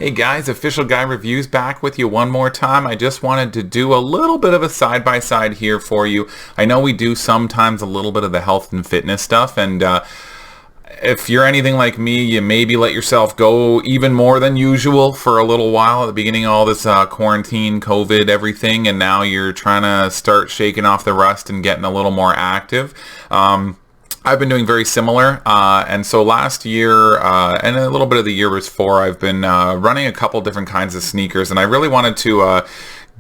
Hey guys, Official Guy Reviews back with you one more time. I just wanted to do a little bit of a side-by-side here for you. I know we do sometimes a little bit of the health and fitness stuff, and if you're anything like me, you maybe let yourself go even more than usual for a little while at the beginning of all this quarantine, COVID, everything, and now you're trying to start shaking off the rust and getting a little more active. I've been doing very similar, and so last year and a little bit of the year before, I've been running a couple different kinds of sneakers, and I really wanted to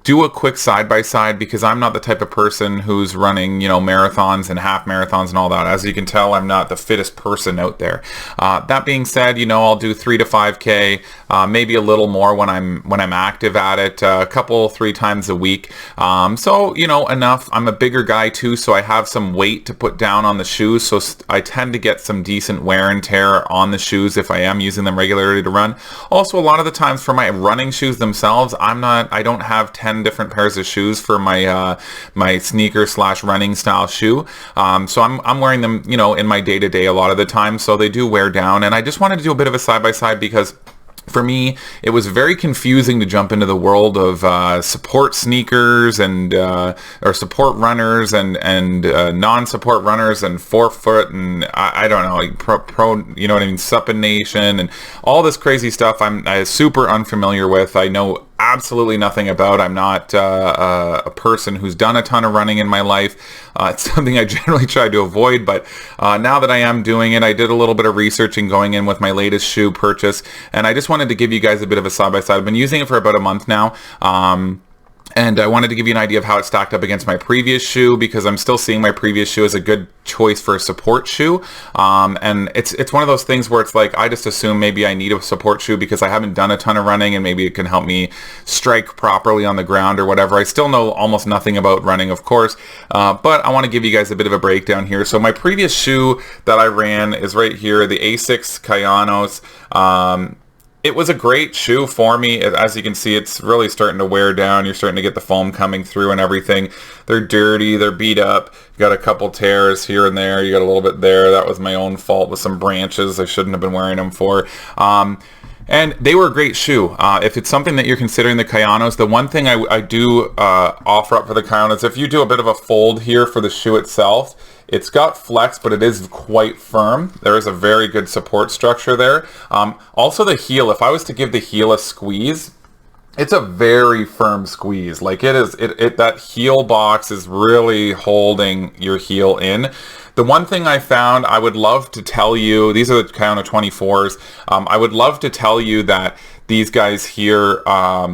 do a quick side-by-side because I'm not the type of person who's running, marathons and half marathons and all that. As you can tell, I'm not the fittest person out there. That being said, I'll do 3 to 5K, maybe a little more when I'm active at it, a couple, 3 times a week. So, enough. I'm a bigger guy too, so I have some weight to put down on the shoes. So I tend to get some decent wear and tear on the shoes if I am using them regularly to run. Also, a lot of the times for my running shoes themselves, I don't have 10 different pairs of shoes for my my sneaker / running style shoe. So I'm wearing them, in my day-to-day a lot of the time, so they do wear down. And I just wanted to do a bit of a side-by-side because for me, it was very confusing to jump into the world of support sneakers and or support runners and non-support runners and forefoot and I don't know, pro supination and all this crazy stuff. I'm super unfamiliar with. I know absolutely nothing about. I'm not a person who's done a ton of running in my life. It's something I generally try to avoid, but now that I am doing it, I did a little bit of research and going in with my latest shoe purchase, and I just wanted to give you guys a bit of a side-by-side. I've been using it for about a month now. And I wanted to give you an idea of how it stacked up against my previous shoe because I'm still seeing my previous shoe as a good choice for a support shoe. And it's one of those things where it's like I just assume maybe I need a support shoe because I haven't done a ton of running and maybe it can help me strike properly on the ground or whatever. I still know almost nothing about running, of course, but I want to give you guys a bit of a breakdown here. So my previous shoe that I ran is right here, the Asics Kayanos. It was a great shoe for me. As you can see, it's really starting to wear down. You're starting to get the foam coming through and everything. They're dirty. They're beat up. You got a couple tears here and there. You got a little bit there. That was my own fault with some branches I shouldn't have been wearing them for. And they were a great shoe. If it's something that you're considering, the Kayanos, the one thing I do offer up for the Kayanos, if you do a bit of a fold here for the shoe itself, it's got flex, but it is quite firm. There is a very good support structure there. Also the heel, if I was to give the heel a squeeze, it's a very firm squeeze. Like that heel box is really holding your heel in. The one thing I found, I would love to tell you, these are the Kayano 24s. I would love to tell you that these guys here are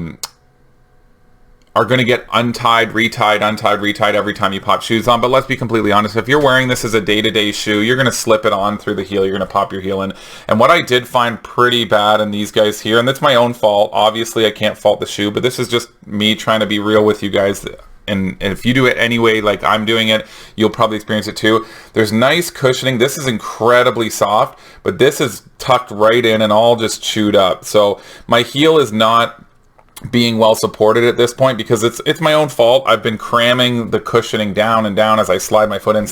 going to get untied, retied every time you pop shoes on. But let's be completely honest. If you're wearing this as a day-to-day shoe, you're going to slip it on through the heel. You're going to pop your heel in. And what I did find pretty bad in these guys here, and that's my own fault. Obviously, I can't fault the shoe, but this is just me trying to be real with you guys. And if you do it anyway, like I'm doing it, you'll probably experience it too. There's nice cushioning. This is incredibly soft, but this is tucked right in and all just chewed up. So my heel is not being well supported at this point because it's my own fault. I've been cramming the cushioning down and down as I slide my foot in.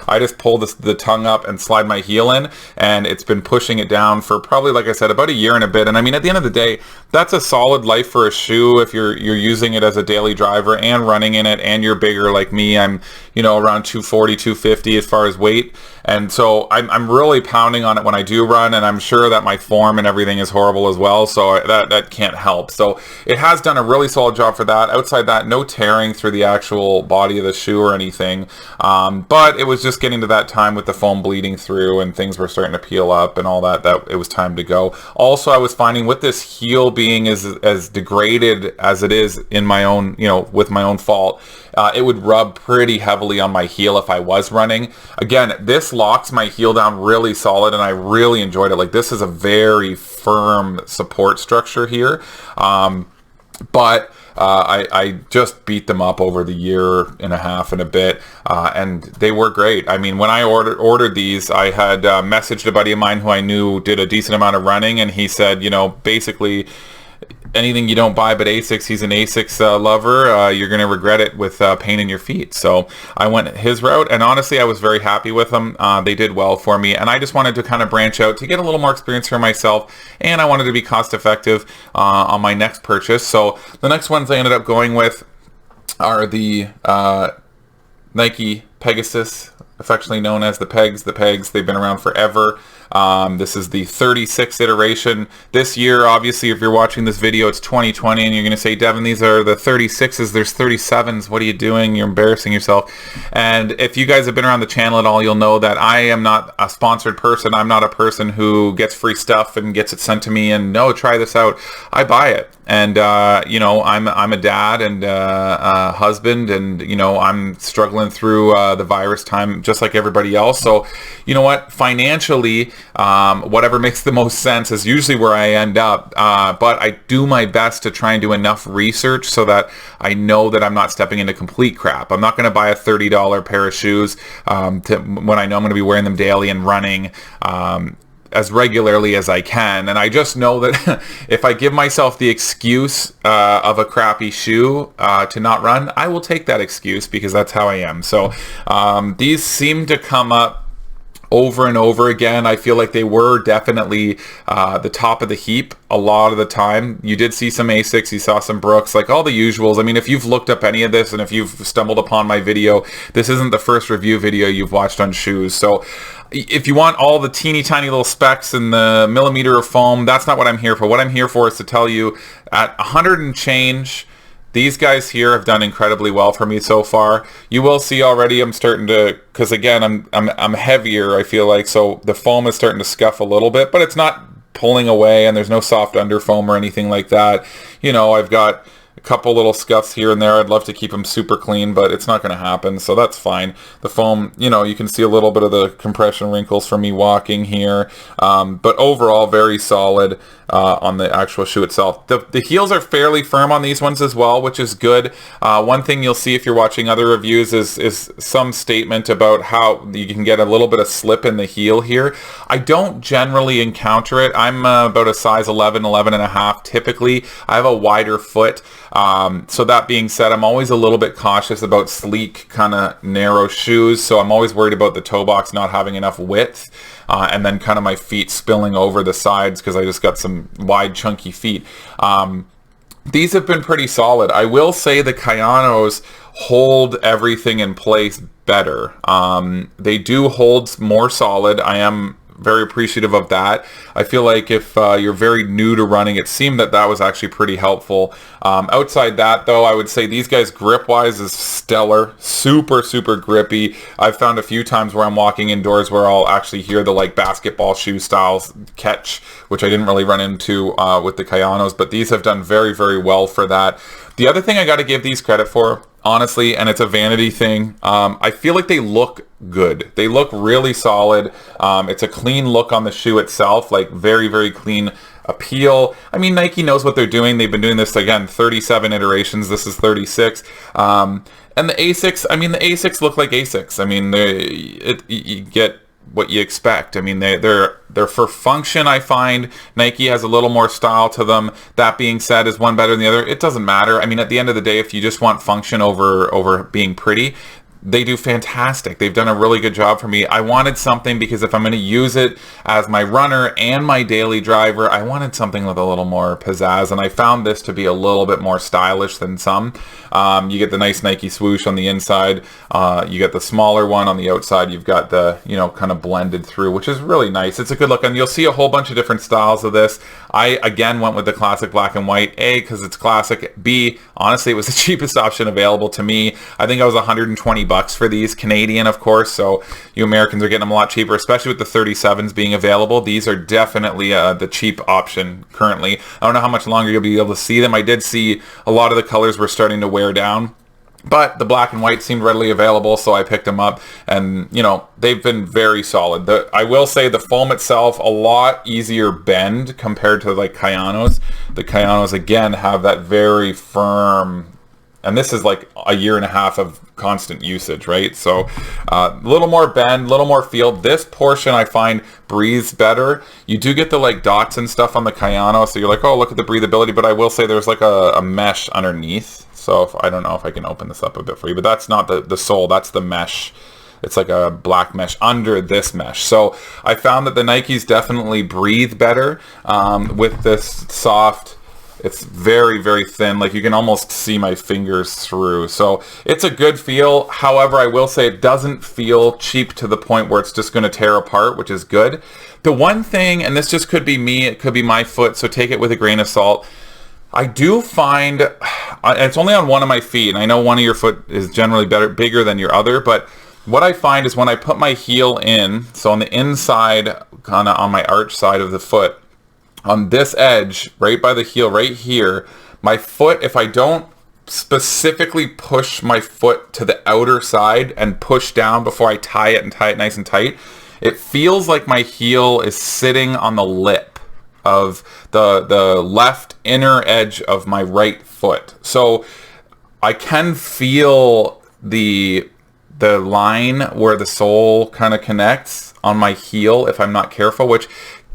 I just pull the tongue up and slide my heel in, and it's been pushing it down for probably, like I said, about a year and a bit. And I mean, at the end of the day, that's a solid life for a shoe if you're using it as a daily driver and running in it, and you're bigger like me. I'm around 240, 250 as far as weight. And so I'm really pounding on it when I do run, and I'm sure that my form and everything is horrible as well, so that can't help. So it has done a really solid job for that. Outside that, no tearing through the actual body of the shoe or anything, but it was just getting to that time with the foam bleeding through and things were starting to peel up and all that it was time to go. Also, I was finding with this heel being as degraded as it is in my own, with my own fault, it would rub pretty heavily on my heel if I was running. Again, this locks my heel down really solid, and I really enjoyed it. Like, this is a very firm support structure here. But I just beat them up over the year and a half and a bit, and they were great. I mean, when I ordered these, I had messaged a buddy of mine who I knew did a decent amount of running, and he said, basically, anything you don't buy but Asics. He's an Asics lover. You're going to regret it with pain in your feet. So I went his route, and honestly, I was very happy with them. They did well for me, and I just wanted to kind of branch out to get a little more experience for myself, and I wanted to be cost effective on my next purchase. So the next ones I ended up going with are the Nike Pegasus, affectionately known as the Pegs. The Pegs, they've been around forever. This is the 36th iteration. This year, obviously, if you're watching this video, it's 2020, and you're going to say, Devin, these are the 36s. There's 37s. What are you doing? You're embarrassing yourself. And if you guys have been around the channel at all, you'll know that I am not a sponsored person. I'm not a person who gets free stuff and gets it sent to me and, no, try this out. I buy it. And, you know, I'm a dad and a husband, and, you know, I'm struggling through the virus time just like everybody else. So, you know what, financially, whatever makes the most sense is usually where I end up. But I do my best to try and do enough research so that I know that I'm not stepping into complete crap. I'm not going to buy a $30 pair of shoes when I know I'm going to be wearing them daily and running as regularly as I can. And I just know that if I give myself the excuse of a crappy shoe to not run, I will take that excuse because that's how I am. So these seem to come up over and over again. I feel like they were definitely the top of the heap a lot of the time. You did see some Asics, you saw some Brooks, like all the usuals. I mean, if you've looked up any of this and if you've stumbled upon my video, this isn't the first review video you've watched on shoes. So if you want all the teeny tiny little specs and the millimeter of foam, that's not what I'm here for. What I'm here for is to tell you at 100 and change, these guys here have done incredibly well for me so far. You will see already I'm starting to, because again, I'm heavier, I feel like, so the foam is starting to scuff a little bit, but it's not pulling away and there's no soft under foam or anything like that. You know, I've got a couple little scuffs here and there. I'd love to keep them super clean, but it's not going to happen, so that's fine. The foam, you know, you can see a little bit of the compression wrinkles from me walking here, but overall very solid on the actual shoe itself. The heels are fairly firm on these ones as well, which is good. One thing you'll see if you're watching other reviews is some statement about how you can get a little bit of slip in the heel here. I don't generally encounter it. I'm about a size 11 and a half typically. I have a wider foot. So that being said, I'm always a little bit cautious about sleek, kind of narrow shoes. So I'm always worried about the toe box not having enough width, and then kind of my feet spilling over the sides because I just got some wide, chunky feet. These have been pretty solid. I will say the Kayanos hold everything in place better. They do hold more solid. I am very appreciative of that. I feel like if you're very new to running, it seemed that was actually pretty helpful. Outside that, though, I would say these guys grip-wise is stellar. Super, super grippy. I've found a few times where I'm walking indoors where I'll actually hear the like basketball shoe styles catch, which I didn't really run into with the Kayanos, but these have done very, very well for that. The other thing I got to give these credit for, honestly, and it's a vanity thing, I feel like they look good. They look really solid. It's a clean look on the shoe itself, like very, very clean appeal. I mean, Nike knows what they're doing. They've been doing this, again, 37 iterations. This is 36. And the Asics, I mean, the Asics look like Asics. I mean, you get what you expect. I mean, they're for function. I find Nike has a little more style to them. That being said, is one better than the other? It doesn't matter. I mean, at the end of the day, if you just want function over being pretty, they do fantastic. They've done a really good job for me. I wanted something because if I'm going to use it as my runner and my daily driver, I wanted something with a little more pizzazz, and I found this to be a little bit more stylish than some. You get the nice Nike swoosh on the inside. You get the smaller one on the outside. You've got the, you know, kind of blended through, which is really nice. It's a good look, and you'll see a whole bunch of different styles of this. I, again, went with the classic black and white. A, because it's classic. B, honestly, it was the cheapest option available to me. I think I was 120 bucks for these, Canadian, of course, so you Americans are getting them a lot cheaper, especially with the 37s being available. These are definitely the cheap option currently. I don't know how much longer you'll be able to see them. I did see a lot of the colors were starting to wear down, but the black and white seemed readily available, so I picked them up, and, you know, they've been very solid. I will say the foam itself, a lot easier bend compared to, like, Kayanos. The Kayanos, again, have that very firm and this is like a year and a half of constant usage, right? So a little more bend, a little more feel. This portion I find breathes better. You do get the like dots and stuff on the Kayano, so you're like, oh, look at the breathability, but I will say there's like a mesh underneath. So I don't know if I can open this up a bit for you, but that's not the sole, that's the mesh. It's like a black mesh under this mesh. So I found that the Nikes definitely breathe better with this soft. It's very, very thin. Like you can almost see my fingers through. So it's a good feel. However, I will say it doesn't feel cheap to the point where it's just going to tear apart, which is good. The one thing, and this just could be me, it could be my foot, so take it with a grain of salt. I do find, it's only on one of my feet, and I know one of your foot is generally bigger than your other, but what I find is when I put my heel in, so on the inside, kind of on my arch side of the foot, on this edge, right by the heel, right here, my foot, if I don't specifically push my foot to the outer side and push down before I tie it and tie it nice and tight, it feels like my heel is sitting on the lip of the left inner edge of my right foot. So I can feel the line where the sole kind of connects on my heel if I'm not careful, which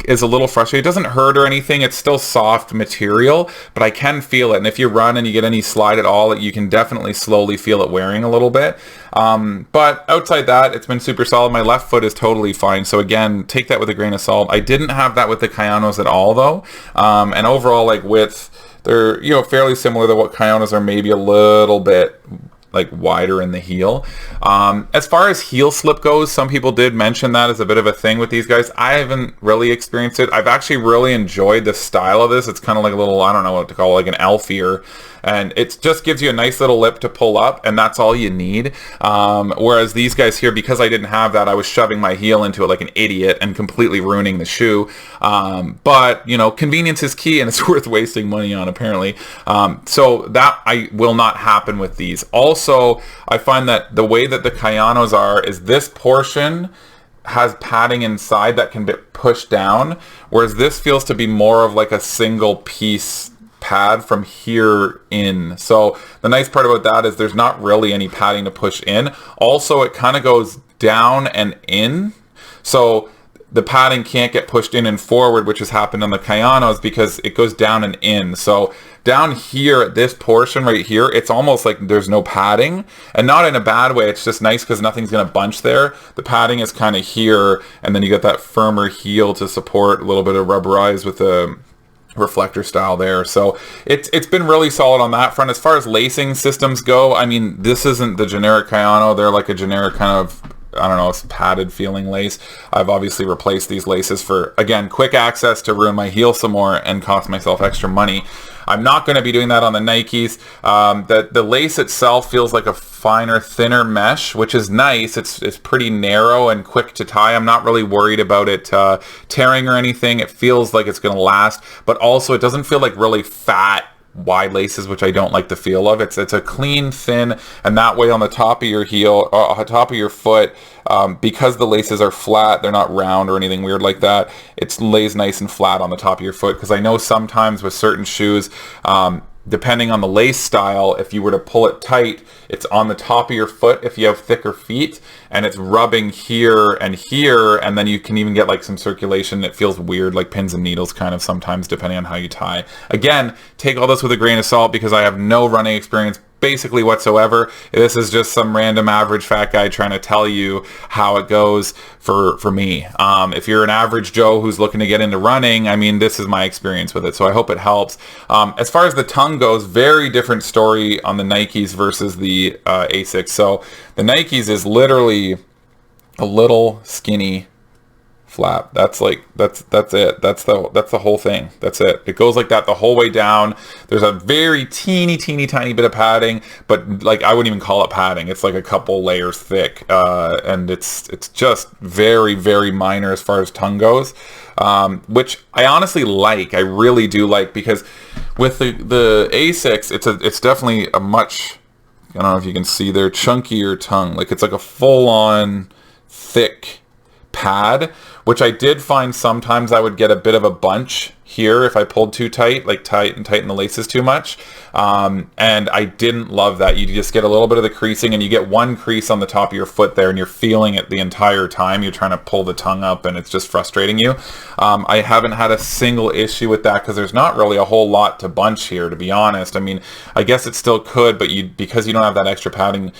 is a little frustrating. It doesn't hurt or anything. It's still soft material, but I can feel it. And if you run and you get any slide at all, you can definitely slowly feel it wearing a little bit. But outside that, it's been super solid. My left foot is totally fine. So again, take that with a grain of salt. I didn't have that with the Kayanos at all though. And overall, like width, they're, you know, fairly similar to what Kayanos are, maybe a little bit like wider in the heel. As far as heel slip goes, some people did mention that as a bit of a thing with these guys. I haven't really experienced it. I've actually really enjoyed the style of this. It's kind of like a little, I don't know what to call it, like an elf ear. And it just gives you a nice little lip to pull up, and that's all you need. Whereas these guys here, because I didn't have that, I was shoving my heel into it like an idiot and completely ruining the shoe. But, you know, convenience is key, and it's worth wasting money on, apparently. So that will not happen with these. Also, I find that the way that the Kayanos are is this portion has padding inside that can be pushed down, whereas this feels to be more of like a single piece pad from here in. So the nice part about that is there's not really any padding to push in. Also, it kind of goes down and in. So the padding can't get pushed in and forward, which has happened on the Kayanos because it goes down and in. So down here at this portion right here, it's almost like there's no padding, and not in a bad way. It's just nice because nothing's going to bunch there. The padding is kind of here, and then you get that firmer heel to support a little bit of rubberized with the reflector style there. So it's been really solid on that front. As far as lacing systems go, I mean, this isn't the generic Kayano. They're like a generic kind of, I don't know, it's padded feeling lace. I've obviously replaced these laces for, again, quick access to ruin my heel some more and cost myself extra money. I'm not going to be doing that on the Nikes. The lace itself feels like a finer, thinner mesh, which is nice. It's pretty narrow and quick to tie. I'm not really worried about it tearing or anything. It feels like it's going to last, but also it doesn't feel like really fat, wide laces, which I don't like the feel of. It's a clean, thin, and that way on the top of your heel, top of your foot, because the laces are flat, they're not round or anything weird like that, it lays nice and flat on the top of your foot. Because I know sometimes with certain shoes, depending on the lace style, if you were to pull it tight, it's on the top of your foot if you have thicker feet, and it's rubbing here, and then you can even get like some circulation. It feels weird, like pins and needles kind of sometimes, depending on how you tie. Again, take all this with a grain of salt because I have no running experience basically whatsoever. This is just some random average fat guy trying to tell you how it goes for me. If you're an average Joe who's looking to get into running, I mean, this is my experience with it, so I hope it helps. As far as the tongue goes, very different story on the Nikes versus the Asics. So the Nikes is literally a little skinny flap. That's it. That's the whole thing. That's it. It goes like that the whole way down. There's a very teeny tiny bit of padding, but like I wouldn't even call it padding. It's like a couple layers thick, and it's just very minor as far as tongue goes, which I honestly like. I really do like, because with the Asics, it's definitely a much, I don't know if you can see there, chunkier tongue. Like it's like a full-on thick pad, which I did find sometimes I would get a bit of a bunch here if I pulled too tight, like tighten the laces too much. And I didn't love that. You just get a little bit of the creasing, and you get one crease on the top of your foot there, and you're feeling it the entire time. You're trying to pull the tongue up, and it's just frustrating you. I haven't had a single issue with that because there's not really a whole lot to bunch here, to be honest. I mean, I guess it still could, but because you don't have that extra padding,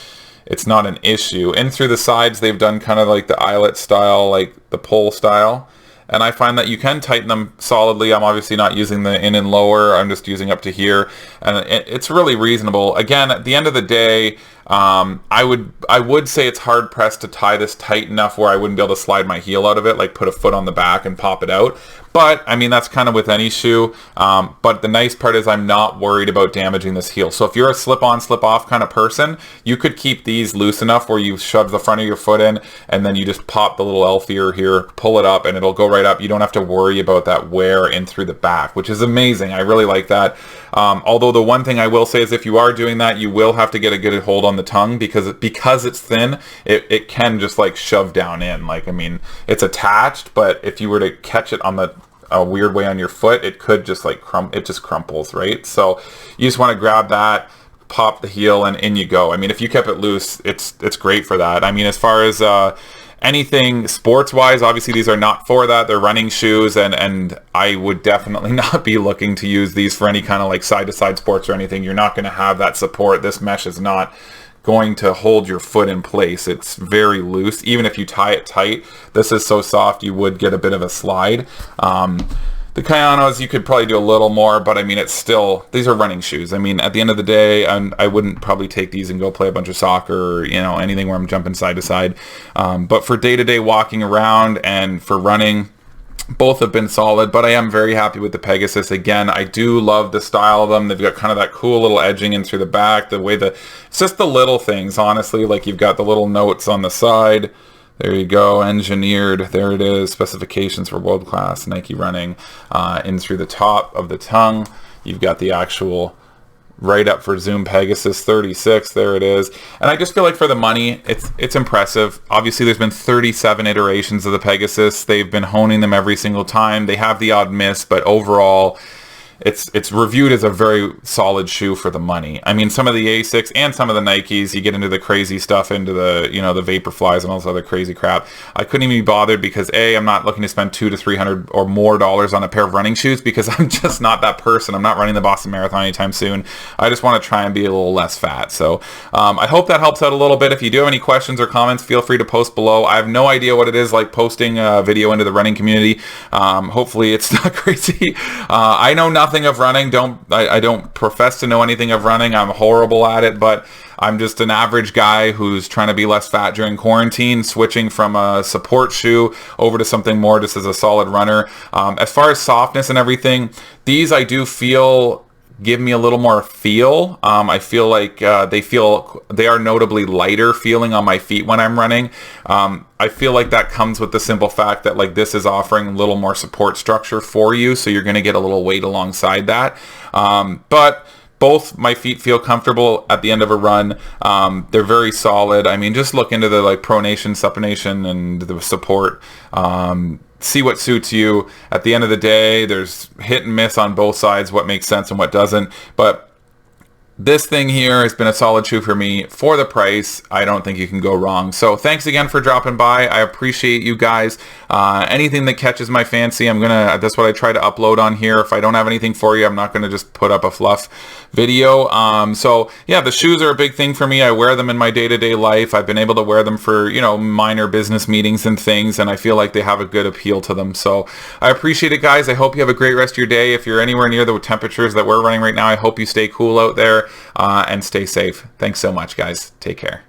it's not an issue. In through the sides, they've done kind of like the eyelet style, like the pull style. And I find that you can tighten them solidly. I'm obviously not using the in and lower. I'm just using up to here. And it's really reasonable. Again, at the end of the day, I would say it's hard pressed to tie this tight enough where I wouldn't be able to slide my heel out of it, like put a foot on the back and pop it out. But I mean, that's kind of with any shoe. But the nice part is I'm not worried about damaging this heel. So if you're a slip-on, slip-off kind of person, you could keep these loose enough where you shove the front of your foot in, and then you just pop the little L here, pull it up, and it'll go right up. You don't have to worry about that wear in through the back, which is amazing. I really like that. Although the one thing I will say is if you are doing that, you will have to get a good hold on the tongue because it's thin, it can just like shove down in. Like, I mean, it's attached, but if you were to catch it on a weird way on your foot, it could just like it just crumples, right? So you just want to grab that, pop the heel, and in you go. I mean, if you kept it loose, it's great for that. I mean, as far as anything sports-wise, obviously these are not for that. They're running shoes, and I would definitely not be looking to use these for any kind of like side-to-side sports or anything. You're not going to have that support. This mesh is not going to hold your foot in place. It's very loose. Even if you tie it tight, this is so soft you would get a bit of a slide. The Kayanos, you could probably do a little more, but I mean, it's still, these are running shoes. I mean, at the end of the day, I wouldn't probably take these and go play a bunch of soccer or, anything where I'm jumping side to side. But for day-to-day walking around and for running, both have been solid, but I am very happy with the Pegasus. Again, I do love the style of them. They've got kind of that cool little edging in through the back, it's just the little things, honestly. Like, you've got the little notes on the side. There you go, engineered. There it is. Specifications for world-class Nike running. In through the top of the tongue, you've got the actual right up for Zoom Pegasus 36. There it is. And I just feel like for the money, it's impressive. Obviously, there's been 37 iterations of the Pegasus. They've been honing them every single time. They have the odd miss, but overall, it's reviewed as a very solid shoe for the money. I mean, some of the Asics and some of the Nikes, you get into the crazy stuff, into the, the Vaporflies and all this other crazy crap. I couldn't even be bothered because I'm not looking to spend $200 to $300 or more on a pair of running shoes because I'm just not that person. I'm not running the Boston Marathon anytime soon. I just want to try and be a little less fat. So I hope that helps out a little bit. If you do have any questions or comments, feel free to post below. I have no idea what it is like posting a video into the running community. Hopefully it's not crazy. I know nothing of running. I don't profess to know anything of running. I'm horrible at it, but I'm just an average guy who's trying to be less fat during quarantine, switching from a support shoe over to something more just as a solid runner. As far as softness and everything, these I do feel give me a little more feel. I feel like they are notably lighter feeling on my feet when I'm running. I feel like that comes with the simple fact that like this is offering a little more support structure for you, so you're going to get a little weight alongside that. But both my feet feel comfortable at the end of a run. They're very solid. I mean, just look into the like pronation, supination, and the support. See what suits you. At the end of the day, there's hit and miss on both sides, what makes sense and what doesn't. But this thing here has been a solid shoe for me. For the price, I don't think you can go wrong. So thanks again for dropping by. I appreciate you guys. Anything that catches my fancy, that's what I try to upload on here. If I don't have anything for you, I'm not going to just put up a fluff video. So yeah, the shoes are a big thing for me. I wear them in my day-to-day life. I've been able to wear them for, minor business meetings and things, and I feel like they have a good appeal to them. So I appreciate it, guys. I hope you have a great rest of your day. If you're anywhere near the temperatures that we're running right now, I hope you stay cool out there and stay safe. Thanks so much, guys. Take care.